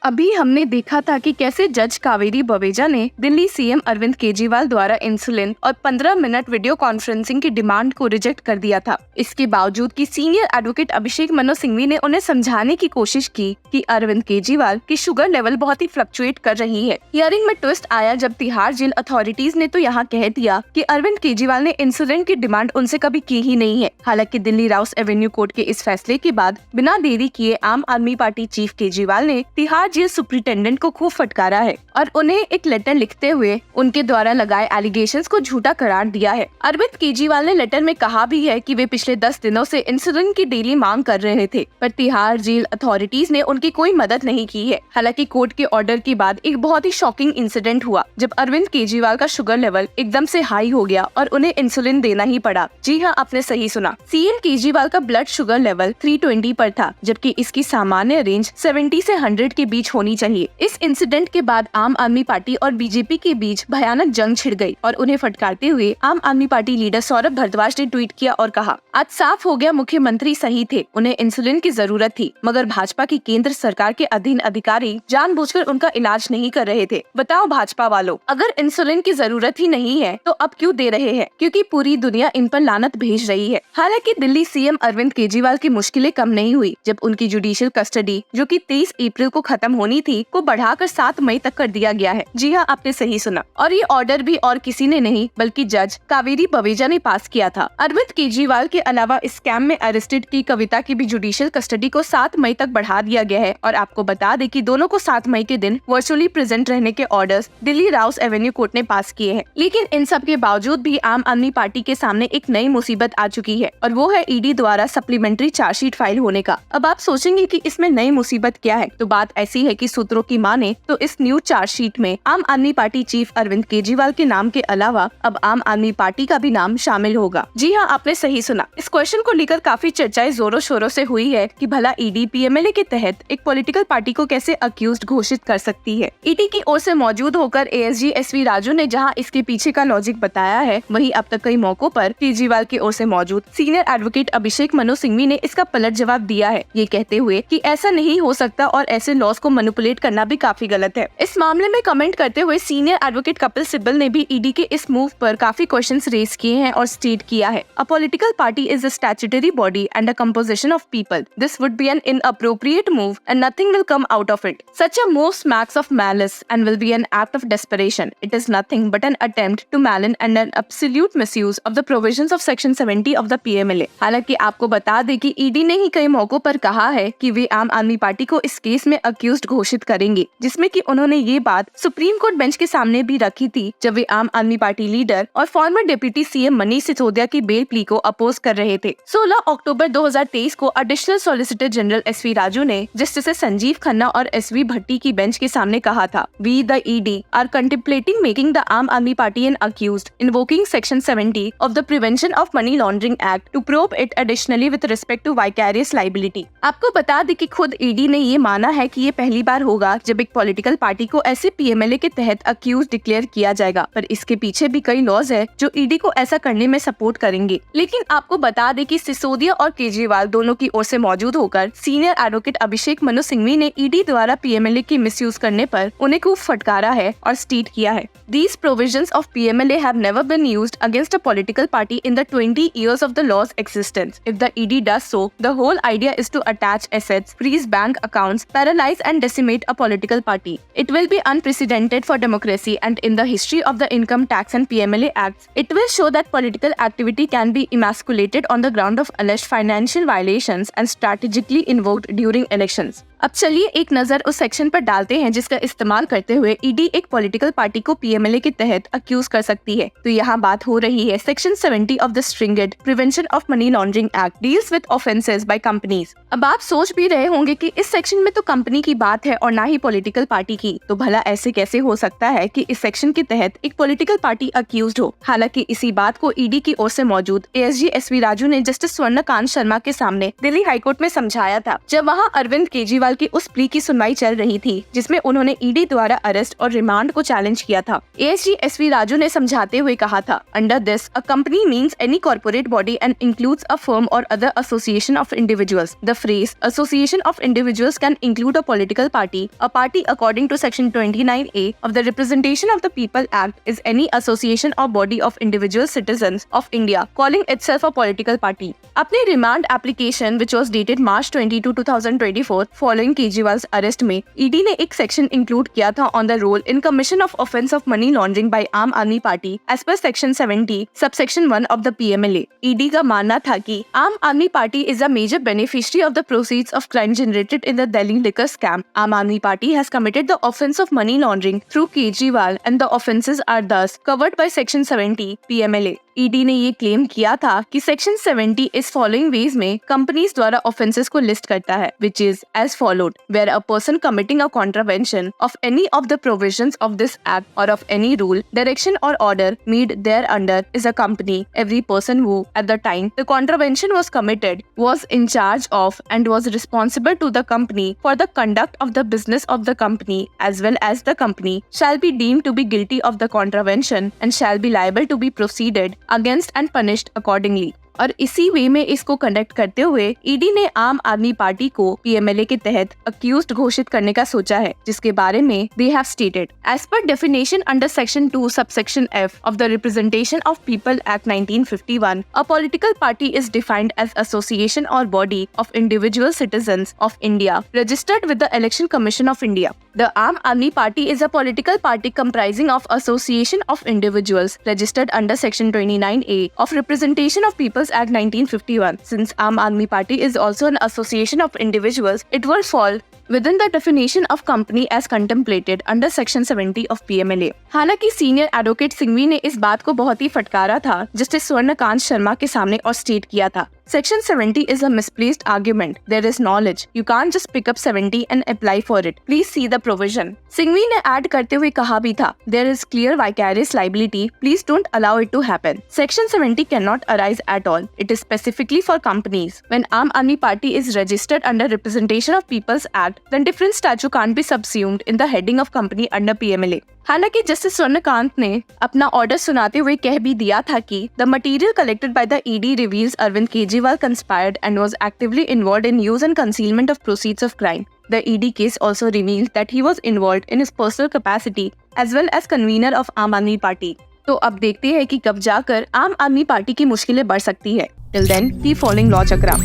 अभी हमने देखा था कि कैसे जज कावेरी बवेजा ने दिल्ली सीएम अरविंद केजरीवाल द्वारा इंसुलिन और 15 मिनट वीडियो कॉन्फ्रेंसिंग की डिमांड को रिजेक्ट कर दिया था। इसके बावजूद कि सीनियर एडवोकेट अभिषेक मनु सिंघवी ने उन्हें समझाने की कोशिश की कि अरविंद केजरीवाल की शुगर लेवल बहुत ही फ्लक्चुएट कर रही है। हियरिंग में ट्विस्ट आया जब तिहाड़ जेल अथॉरिटीज ने तो यहाँ कह दिया कि अरविंद केजरीवाल ने इंसुलिन की डिमांड उनसे कभी की ही नहीं है। हालांकि दिल्ली राउस एवेन्यू कोर्ट के इस फैसले के बाद बिना देरी किए आम आदमी पार्टी चीफ केजरीवाल ने तिहाड़ जेल सुप्रिंटेंडेंट को खूब फटकारा है और उन्हें एक लेटर लिखते हुए उनके द्वारा लगाए एलिगेशंस को झूठा करार दिया है। अरविंद केजरीवाल ने लेटर में कहा भी है कि वे पिछले 10 दिनों से इंसुलिन की डेली मांग कर रहे थे, पर तिहाड़ जेल अथॉरिटीज ने उनकी कोई मदद नहीं की है। हालांकि कोर्ट के ऑर्डर के बाद एक बहुत ही शॉकिंग इंसिडेंट हुआ जब अरविंद केजरीवाल का शुगर लेवल एकदम से हाई हो गया और उन्हें इंसुलिन देना ही पड़ा। जी हाँ, आपने सही सुना। सीएम केजरीवाल का ब्लड शुगर लेवल 320 पर था, जबकि इसकी सामान्य रेंज 70 से 100 के बीच होनी चाहिए। इस इंसिडेंट के बाद आम आदमी पार्टी और बीजेपी के बीच भयानक जंग छिड़ गई और उन्हें फटकारते हुए आम आदमी पार्टी लीडर सौरभ भारद्वाज ने ट्वीट किया और कहा, आज साफ हो गया मुख्यमंत्री सही थे, उन्हें इंसुलिन की जरूरत थी, मगर भाजपा की केंद्र सरकार के अधीन अधिकारी जानबूझकर उनका इलाज नहीं कर रहे थे। बताओ भाजपा वालों, अगर इंसुलिन की जरूरत ही नहीं है तो अब क्यों दे रहे हैं? क्योंकि पूरी दुनिया इन पर लानत भेज रही है। हालांकि दिल्ली सीएम अरविंद केजरीवाल की मुश्किलें कम नहीं हुई जब उनकी जुडिशियल कस्टडी, जो कि 23 अप्रैल को खत्म होनी थी, को बढ़ाकर 7 मई तक कर दिया गया है। जी हाँ, आपने सही सुना। और ये ऑर्डर भी और किसी ने नहीं बल्कि जज कावेरी बवेजा ने पास किया था। अरविंद केजरीवाल के अलावा इस स्कैम में अरेस्टेड की कविता की भी जुडिशियल कस्टडी को 7 मई तक बढ़ा दिया गया है। और आपको बता दें कि दोनों को 7 मई के दिन वर्चुअली प्रेजेंट रहने के orders Delhi Rouse Avenue court ने पास किए हैं। लेकिन इन सब के बावजूद भी आम आदमी पार्टी के सामने एक नई मुसीबत आ चुकी है और वो है ईडी द्वारा सप्लीमेंट्री चार्जशीट फाइल होने का। अब आप सोचेंगे कि इसमें नई मुसीबत क्या है, तो बात ऐसी है कि सूत्रों की माने तो इस न्यू चार्जशीट में आम आदमी पार्टी चीफ अरविंद केजरीवाल के नाम के अलावा अब आम आदमी पार्टी का भी नाम शामिल होगा। जी हाँ, आपने सही सुना। इस क्वेश्चन को लेकर काफी चर्चाएं जोरों शोरों से हुई है कि भला ईडी पीएमएलए के तहत एक पॉलिटिकल पार्टी को कैसे अक्यूज्ड घोषित कर सकती है। ईडी की ओर से मौजूद होकर एएसजी एसवी राजू ने जहां इसके पीछे का लॉजिक बताया है, वहीं अब तक कई मौकों पर केजरीवाल की ओर से मौजूद सीनियर एडवोकेट अभिषेक मनु सिंघवी ने इसका पलट जवाब दिया है, ये कहते हुए कि ऐसा नहीं हो सकता और ऐसे लॉस को मैनिपुलेट करना भी काफी गलत है। इस मामले में कमेंट करते हुए सीनियर एडवोकेट कपिल सिब्बल ने भी ईडी के इस मूव पर काफी क्वेश्चंस रेज किए हैं और स्टेट किया है, a political party is a statutory body and a composition of people. This would be an inappropriate move and nothing will come out of it. Such a move smacks of malice and will be an act of desperation. It is nothing but an attempt to malign and an absolute misuse of the provisions of Section 70 of the PMLA. हालांकि आपको बता दें कि ED ने ही कई मौकों पर कहा है कि वे आम आदमी पार्टी को इस केस में अक्यूज्ड घोषित करेंगे, जिसमें कि उन्होंने ये बात सुप्रीम कोर्ट बेंच के सामने भी रखी थी जब वे आम आदमी पार्टी लीडर और farmer deputy CM Manish Sisodia की बेल प्ली को अपोज कर रहे थे। 16 अक्टूबर 2023 को additional solicitor general SV Raju ने जस्टिस संजीव खन्ना और एसवी भट्टी की बेंच के सामने कहा था, we the ED are contemplating making the Aam Aadmi party an accused invoking section 70 of the prevention of money laundering act to probe it additionally with respect to vicarious liability. आपको बता दें कि खुद ईडी ने ये माना है कि ये पहली बार होगा जब एक पॉलिटिकल पार्टी को ऐसे पीएमएलए के तहत अक्यूज डिक्लेयर किया जाएगा, पर इसके पीछे भी कई लॉज है जो ईडी को ऐसा करने में सपोर्ट करेंगे। लेकिन आपको बता दें कि सिसोदिया और केजरीवाल दोनों की ओर से मौजूद होकर सीनियर एडवोकेट अभिषेक मनु सिंघवी ने ईडी द्वारा पीएमएलए की मिसयूज करने पर उन्हें खूब फटकारा है और स्टेट किया है, These provisions of PMLA have never been used against a political party in the 20 years of the law's existence. If the ED does so, the whole idea is to attach assets, freeze bank accounts, paralyze and decimate a political party. It will be unprecedented for democracy, and in the history of the Income Tax and PMLA Acts, it will show that political activity can be emasculated on the ground of alleged financial violations and strategically invoked during elections. अब चलिए एक नजर उस section पर डालते हैं जिसका इस्तेमाल करते हुए ईडी एक पॉलिटिकल पार्टी को पीएमएलए के तहत अक्यूज कर सकती है। तो यहाँ बात हो रही है section 70 of the stringent prevention of money laundering act deals with offences by companies. अब आप सोच भी रहे होंगे कि इस सेक्शन में तो कंपनी की बात है और ना ही पॉलिटिकल पार्टी की, तो भला ऐसे कैसे हो सकता है कि इस सेक्शन के तहत एक पॉलिटिकल पार्टी अक्यूज हो। हालांकि इसी बात को ईडी की ओर से मौजूद एएसजी एसवी राजू ने जस्टिस स्वर्णकांत शर्मा के सामने दिल्ली हाईकोर्ट में समझाया था, जब वहाँ अरविंद केजरीवाल केजरीवाल की उस प्ली की सुनवाई चल रही थी जिसमें उन्होंने ईडी द्वारा अरेस्ट और रिमांड को चैलेंज किया था। एएसजी एसवी राजू ने समझाते हुए कहा था, under this a company means any corporate body and includes a firm or other association of individuals. The phrase association of individuals can include a political party. A party according to section 29A of the Representation of the People Act is any association or body of individual citizens of India calling itself a political party. अपने remand application which was dated March 22, 2024 following Kejriwal's arrest में ED ने एक section include किया था on the role in commission of offence of money laundering by Aam Aadmi Party as per section 70 subsection 1 of the PMLA। ED का मानना था कि Aam Aadmi Party is a major beneficiary of the proceeds of crime generated in the Delhi liquor scam. आम Aadmi party has committed the offence of money laundering through Kejriwal and the offences are thus covered by section 70 PMLA। ED ने ये claim किया था कि section 70 इस following ways में companies द्वारा offences को लिस्ट करता है, which is as followed, where a person committing a contravention of any of the provisions of this act or of any rule, direction or order made thereunder is a company. Every person who at the time the contravention was committed was in charge of and was responsible to the company for the conduct of the business of the company as well as the company shall be deemed to be guilty of the contravention and shall be liable to be proceeded against and punished accordingly। और इसी वे में इसको conduct करते हुए ED ने आम Aadmi party को PMLA के तहत अक्यूज्ड घोषित करने का सोचा है, जिसके बारे में they have stated as per definition under section 2 subsection F of the representation of people act 1951 a political party is defined as association or body of individual citizens of India registered with the election commission of India. The Aam Aadmi Party is a political party comprising of association of individuals registered under Section 29A of Representation of People's Act 1951. Since Aam Aadmi Party is also an association of individuals, it will fall within the definition of company as contemplated under Section 70 of PMLA। हालांकि senior advocate Singhvi ने इस बात को बहुत ही फटकारा था justice Swarnkant Sharma के सामने और स्टेट किया था, Section 70 is a misplaced argument. There is knowledge. You can't just pick up 70 and apply for it. Please see the provision. Singhvi ने ऐड करते हुए कहा भी था, There is clear vicarious liability. Please don't allow it to happen. Section 70 cannot arise at all. It is specifically for companies. When Aam Aadmi Party is registered under Representation of People's Act, then different statute can't be subsumed in the heading of company under PMLA। हालांकि justice Swarnkant ने अपना order सुनाते हुए कह भी दिया था कि the material collected by the ED reveals Arvind Kejriwal conspired and was actively involved in use and concealment of proceeds of crime. The ED case also revealed that he was involved in his personal capacity as well as convener of Aam Aadmi party. तो अब देखते हैं कि कब जाकर आम Aadmi party की मुश्किलें बढ़ सकती है। Till then keep following law चक्रा।